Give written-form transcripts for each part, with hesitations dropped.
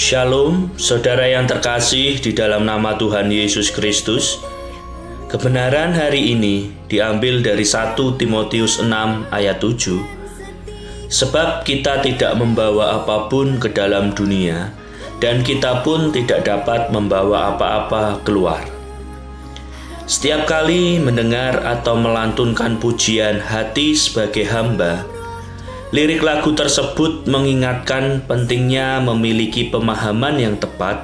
Shalom, saudara yang terkasih di dalam nama Tuhan Yesus Kristus. Kebenaran hari ini diambil dari 1 Timotius 6 ayat 7. Sebab kita tidak membawa apapun ke dalam dunia, dan kita pun tidak dapat membawa apa-apa keluar. Setiap kali mendengar atau melantunkan pujian hati sebagai hamba, lirik lagu tersebut mengingatkan pentingnya memiliki pemahaman yang tepat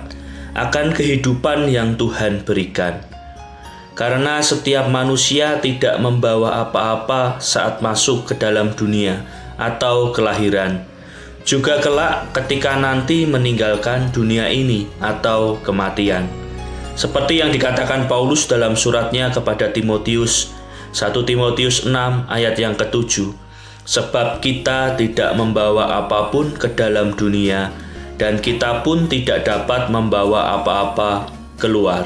akan kehidupan yang Tuhan berikan. Karena setiap manusia tidak membawa apa-apa saat masuk ke dalam dunia atau kelahiran. Juga kelak ketika nanti meninggalkan dunia ini atau kematian. Seperti yang dikatakan Paulus dalam suratnya kepada Timotius, 1 Timotius 6 ayat yang ke-7. Sebab kita tidak membawa apapun ke dalam dunia, dan kita pun tidak dapat membawa apa-apa keluar.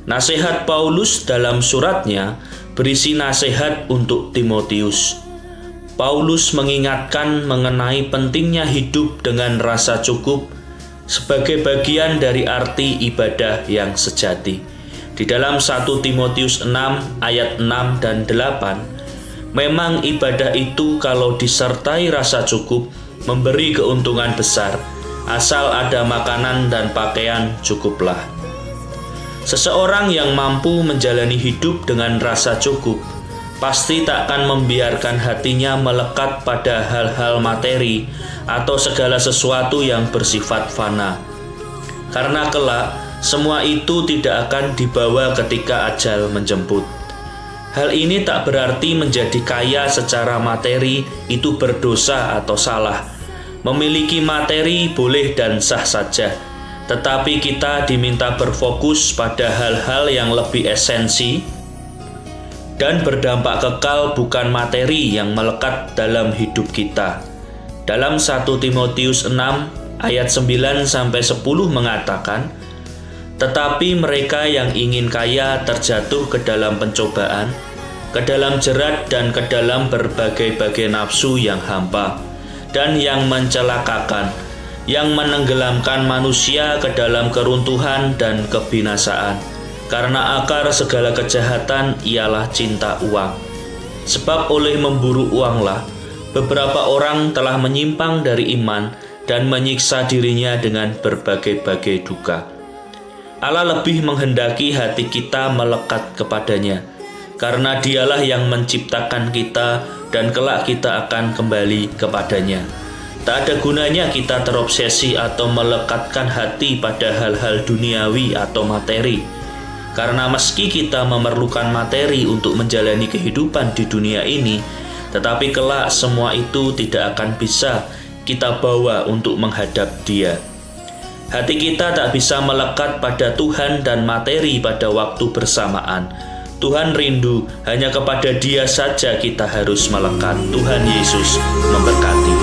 Nasihat Paulus dalam suratnya berisi nasihat untuk Timotius. Paulus mengingatkan mengenai pentingnya hidup dengan rasa cukup sebagai bagian dari arti ibadah yang sejati. Di dalam 1 Timotius 6 ayat 6 dan 8, memang ibadah itu kalau disertai rasa cukup memberi keuntungan besar, asal ada makanan dan pakaian cukuplah. Seseorang yang mampu menjalani hidup dengan rasa cukup pasti tak akan membiarkan hatinya melekat pada hal-hal materi atau segala sesuatu yang bersifat fana. Karena kelak semua itu tidak akan dibawa ketika ajal menjemput. Hal ini tak berarti menjadi kaya secara materi itu berdosa atau salah. Memiliki materi boleh dan sah saja, tetapi kita diminta berfokus pada hal-hal yang lebih esensi dan berdampak kekal, bukan materi yang melekat dalam hidup kita. Dalam 1 Timotius 6 ayat 9-10 mengatakan, tetapi mereka yang ingin kaya terjatuh ke dalam pencobaan, ke dalam jerat dan ke dalam berbagai-bagai nafsu yang hampa dan yang mencelakakan, yang menenggelamkan manusia ke dalam keruntuhan dan kebinasaan. Karena akar segala kejahatan ialah cinta uang. Sebab oleh memburu uanglah beberapa orang telah menyimpang dari iman dan menyiksa dirinya dengan berbagai-bagai duka. Allah lebih menghendaki hati kita melekat kepadanya, karena dialah yang menciptakan kita dan kelak kita akan kembali kepadanya. Tak ada gunanya kita terobsesi atau melekatkan hati pada hal-hal duniawi atau materi, karena meski kita memerlukan materi untuk menjalani kehidupan di dunia ini, tetapi kelak semua itu tidak akan bisa kita bawa untuk menghadap Dia. Hati kita tak bisa melekat pada Tuhan dan materi pada waktu bersamaan. Tuhan rindu, hanya kepada Dia saja kita harus melekat. Tuhan Yesus memberkati.